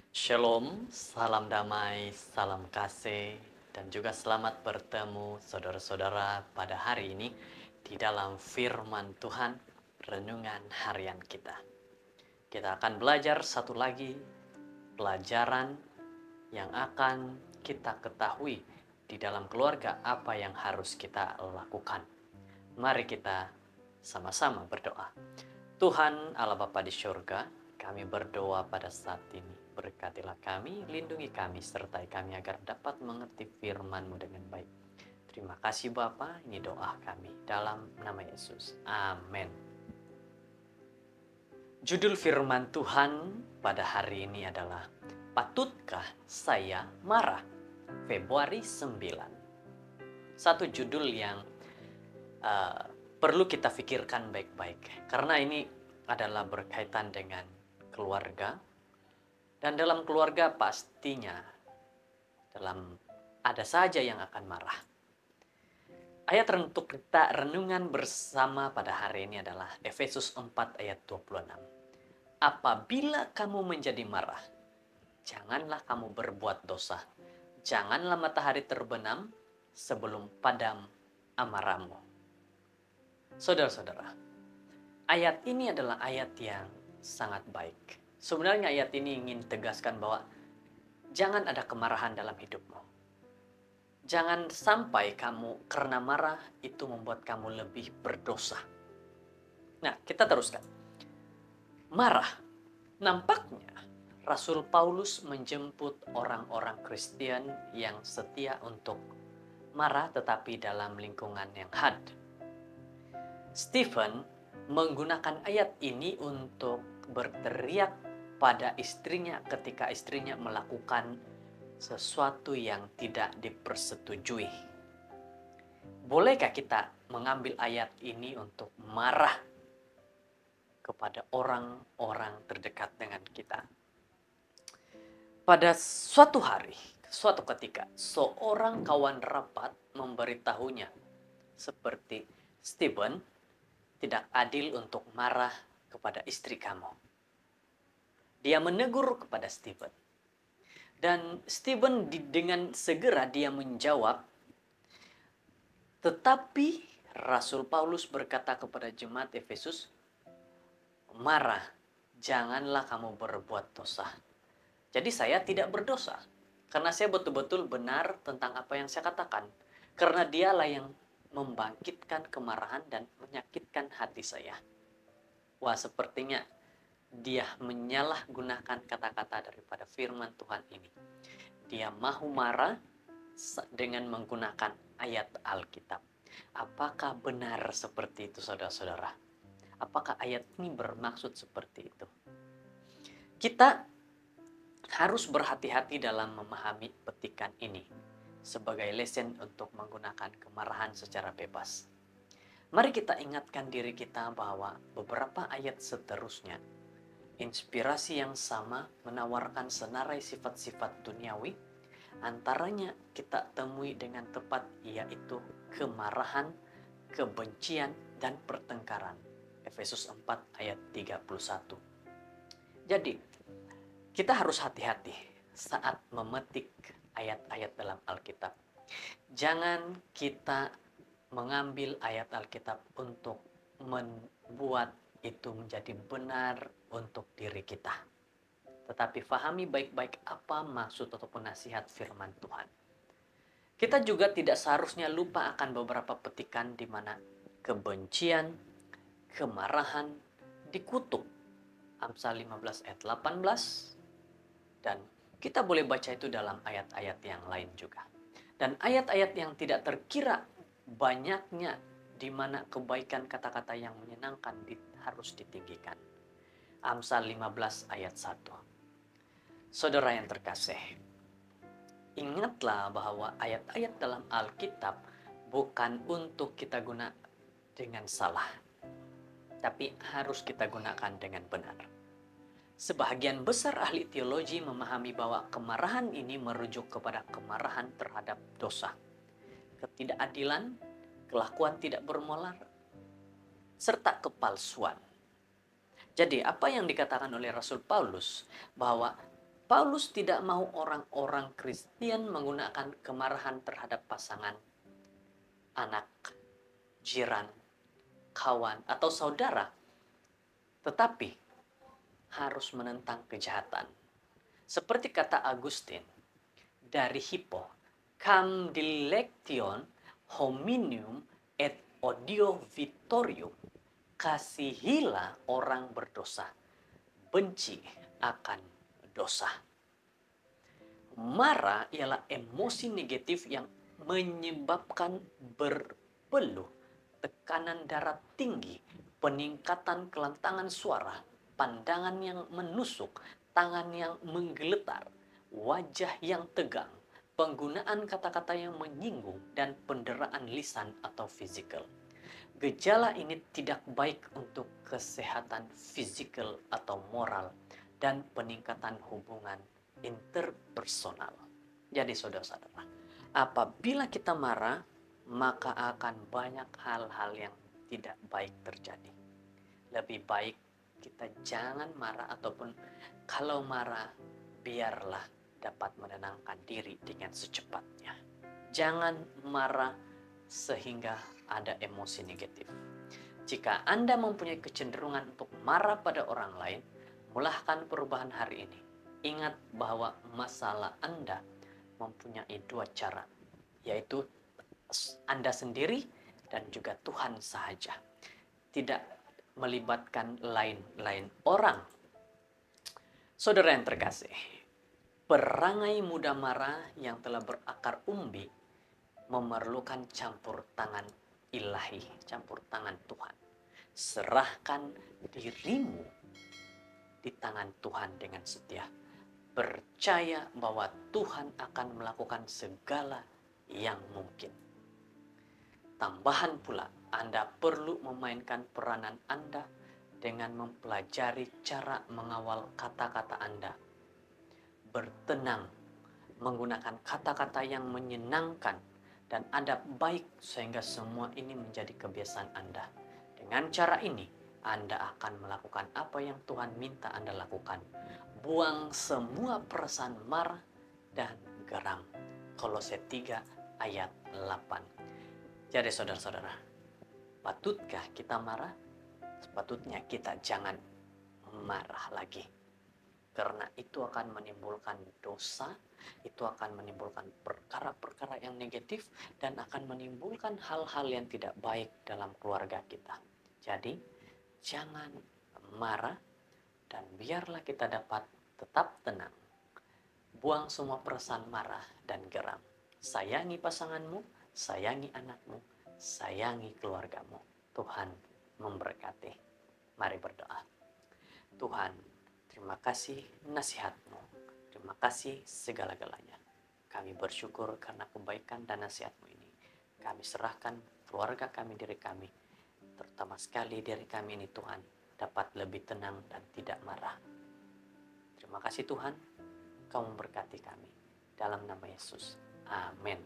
Shalom, salam damai, salam kasih, dan juga selamat bertemu saudara-saudara pada hari ini di dalam firman Tuhan, renungan harian kita. Kita akan belajar satu lagi pelajaran yang akan kita ketahui di dalam keluarga apa yang harus kita lakukan. Mari kita sama-sama berdoa. Tuhan Allah Bapa di surga, kami berdoa pada saat ini. Berkatilah kami, lindungi kami, sertai kami agar dapat mengerti firman-Mu dengan baik. Terima kasih Bapa, ini doa kami dalam nama Yesus. Amin. Judul firman Tuhan pada hari ini adalah Patutkah Saya Marah? Februari 9. Satu judul yang perlu kita pikirkan baik-baik, karena ini adalah berkaitan dengan keluarga, dan dalam keluarga pastinya ada saja yang akan marah. Ayat untuk kita renungan bersama pada hari ini adalah Efesus 4 ayat 26. Apabila kamu menjadi marah, janganlah kamu berbuat dosa. Janganlah matahari terbenam sebelum padam amarahmu. Saudara-saudara, ayat ini adalah ayat yang sangat baik. Sebenarnya ayat ini ingin tegaskan bahwa jangan ada kemarahan dalam hidupmu. Jangan sampai kamu karena marah itu membuat kamu lebih berdosa. Nah, kita teruskan. Marah. Nampaknya Rasul Paulus menjemput orang-orang Kristen yang setia untuk marah tetapi dalam lingkungan yang had. Stephen menggunakan ayat ini untuk berteriak pada istrinya ketika istrinya melakukan sesuatu yang tidak dipersetujui. Bolehkah kita mengambil ayat ini untuk marah kepada orang-orang terdekat dengan kita? Pada suatu hari, suatu ketika, seorang kawan rapat memberitahunya seperti Stephen, tidak adil untuk marah kepada istri kamu. Dia menegur kepada Stephen. Dan Stephen dengan segera dia menjawab, tetapi Rasul Paulus berkata kepada jemaat Efesus, marah, janganlah kamu berbuat dosa. Jadi saya tidak berdosa, karena saya betul-betul benar tentang apa yang saya katakan. Karena dialah yang membangkitkan kemarahan dan menyakitkan hati saya. Wah, sepertinya dia menyalahgunakan kata-kata daripada firman Tuhan ini. Dia mau marah dengan menggunakan ayat Alkitab. Apakah benar seperti itu, saudara-saudara? Apakah ayat ini bermaksud seperti itu? Kita harus berhati-hati dalam memahami petikan ini sebagai lesson untuk menggunakan kemarahan secara bebas. Mari kita ingatkan diri kita bahwa beberapa ayat seterusnya, inspirasi yang sama menawarkan senarai sifat-sifat duniawi, antaranya kita temui dengan tepat yaitu kemarahan, kebencian, dan pertengkaran. Efesus 4 ayat 31. Jadi, kita harus hati-hati saat memetik ayat-ayat dalam Alkitab. Jangan kita mengambil ayat Alkitab untuk membuat itu menjadi benar untuk diri kita. Tetapi fahami baik-baik apa maksud ataupun nasihat firman Tuhan. Kita juga tidak seharusnya lupa akan beberapa petikan di mana kebencian, kemarahan dikutuk. Amsal 15 ayat 18. Dan kita boleh baca itu dalam ayat-ayat yang lain juga. Dan ayat-ayat yang tidak terkira banyaknya di mana kebaikan kata-kata yang menyenangkan harus ditinggikan. Amsal 15 ayat 1. Saudara yang terkasih, ingatlah bahwa ayat-ayat dalam Alkitab bukan untuk kita guna dengan salah, tapi harus kita gunakan dengan benar. Sebahagian besar ahli teologi memahami bahwa kemarahan ini merujuk kepada kemarahan terhadap dosa, ketidakadilan, kelakuan tidak bermoral, serta kepalsuan. Jadi apa yang dikatakan oleh Rasul Paulus bahwa Paulus tidak mau orang-orang Kristen menggunakan kemarahan terhadap pasangan, anak, jiran, kawan, atau saudara, tetapi harus menentang kejahatan. Seperti kata Agustin, dari Hippo, cam dilection hominium et odio victorium. Kasihilah orang berdosa, benci akan dosa. Marah ialah emosi negatif yang menyebabkan berpeluh, tekanan darah tinggi, peningkatan kelentangan suara, pandangan yang menusuk, tangan yang menggeletar, wajah yang tegang, penggunaan kata-kata yang menyinggung, dan penderaan lisan atau fisikal. Gejala ini tidak baik untuk kesehatan fisikal atau moral dan peningkatan hubungan interpersonal. Jadi saudara-saudara, apabila kita marah, maka akan banyak hal-hal yang tidak baik terjadi. Lebih baik kita jangan marah, ataupun kalau marah, biarlah dapat menenangkan diri dengan secepatnya. Jangan marah sehingga ada emosi negatif. Jika Anda mempunyai kecenderungan untuk marah pada orang lain, mulahkan perubahan hari ini. Ingat bahwa masalah Anda mempunyai dua cara, yaitu Anda sendiri dan juga Tuhan sahaja. Tidak melibatkan lain-lain orang. Saudara yang terkasih, perangai mudah marah yang telah berakar umbi memerlukan campur tangan ilahi, campur tangan Tuhan. Serahkan dirimu di tangan Tuhan dengan setia. Percaya bahwa Tuhan akan melakukan segala yang mungkin. Tambahan pula, Anda perlu memainkan peranan Anda dengan mempelajari cara mengawal kata-kata Anda. Bertenang, menggunakan kata-kata yang menyenangkan dan adab baik sehingga semua ini menjadi kebiasaan Anda. Dengan cara ini, Anda akan melakukan apa yang Tuhan minta Anda lakukan. Buang semua perasaan marah dan geram. Kolose 3 ayat 8. Jadi saudara-saudara, patutkah kita marah? Sepatutnya kita jangan marah lagi. Karena itu akan menimbulkan dosa, itu akan menimbulkan perkara-perkara yang negatif, dan akan menimbulkan hal-hal yang tidak baik dalam keluarga kita. Jadi, jangan marah, dan biarlah kita dapat tetap tenang. Buang semua perasaan marah dan geram. Sayangi pasanganmu, sayangi anakmu, sayangi keluargamu. Tuhan memberkati. Mari berdoa. Tuhan, terima kasih nasihat-Mu. Terima kasih segala-galanya. Kami bersyukur karena kebaikan dan nasihat-Mu ini. Kami serahkan keluarga kami, diri kami, terutama sekali diri kami ini Tuhan, dapat lebih tenang dan tidak marah. Terima kasih Tuhan, Kau memberkati kami. Dalam nama Yesus. Amin.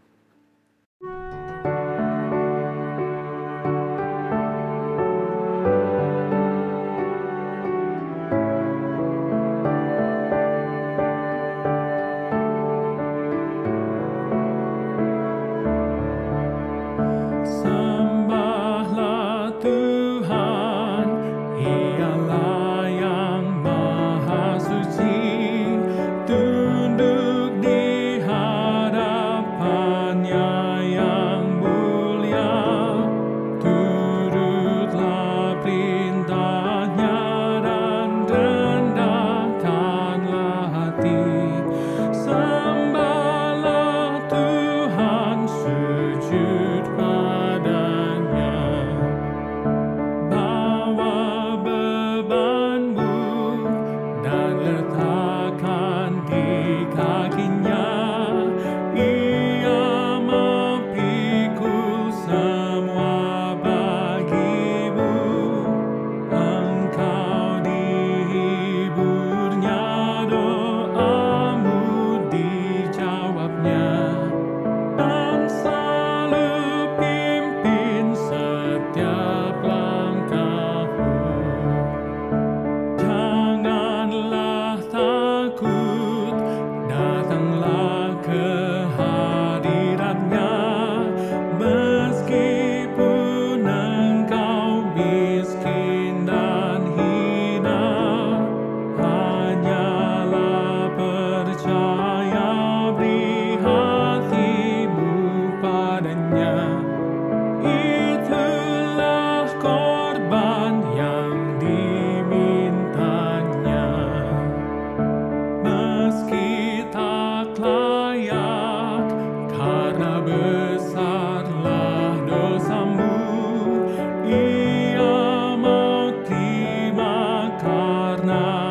Janganlah makna